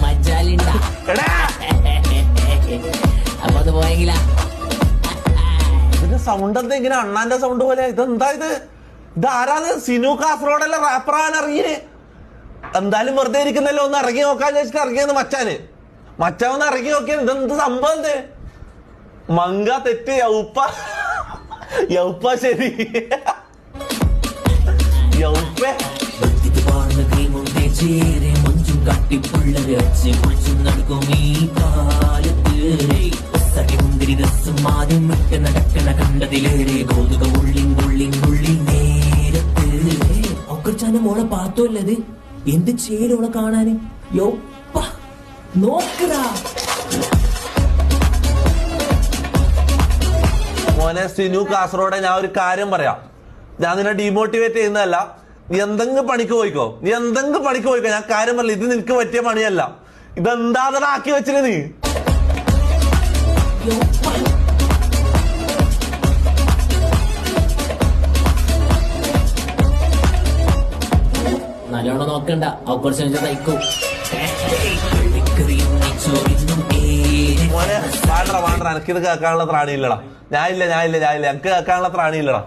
മജാലിണ്ട അപ്പൊ അത് പോയെങ്കില ഇതിന്റെ സൗണ്ട് എന്താ ഇങ്ങനെ അണ്ണാന്റെ സൗണ്ട് പോലെ? ഇതെന്താ ഇത്? ഇതാരാത്? സിനു കാസർഗോഡല്ല റാപ്പറാൻ ഇറങ്ങിയത്. എന്തായാലും വെറുതെ ഇരിക്കുന്നല്ലോ, ഒന്ന് ഇറങ്ങി നോക്കാന്ന് വെച്ചിട്ട് ഇറങ്ങിയെന്ന് മച്ചാൻ ഒന്ന് ഇറങ്ങി നോക്കിയത്. ഇതെന്ത് സംഭവം? എന്ത് മങ്ക തെറ്റ് യൗപ്പ ശരി യൗപ്പ മഞ്ചും കാട്ടിപ്പുള്ളര് അച്ച് കുളിച്ചും നടക്കും ഈ കാലത്ത് മുന്തിരി രസം ആദ്യം വിട്ട് നടക്കണ കണ്ടതിലേറെ കൗതുക ഉള്ളി നേരത്ത് ഒക്കച്ചാന്റെ മോളെ പാത്തോല്ലത് എന്ത് ചേരോളെ കാണാന് യോപ്പ നോക്കടാ. മോനെ സിനു കാസർഗോഡ്, ഞാൻ ഒരു കാര്യം പറയാം. ഞാൻ നിന്നെ ഡീമോട്ടിവേറ്റ് ചെയ്യുന്നതല്ല. നീ എന്തെങ്കിലും പണിക്ക് പോയിക്കോ. ഞാൻ കാര്യം പറയില്ല. ഇത് നിനക്ക് പറ്റിയ പണിയല്ല. ഇതെന്താ ആക്കി വെച്ചിട്ട് നീ നല്ലോണം നോക്കണ്ട, കുറച്ച് തയ്ക്കൂ. മോനെ വാണ്ട, എനക്കിത് കേൾക്കാനുള്ള ത്രാണിയില്ലടാ. ഞാനില്ല, എനിക്ക് കേൾക്കാനുള്ള ത്രാണിയില്ലടാ.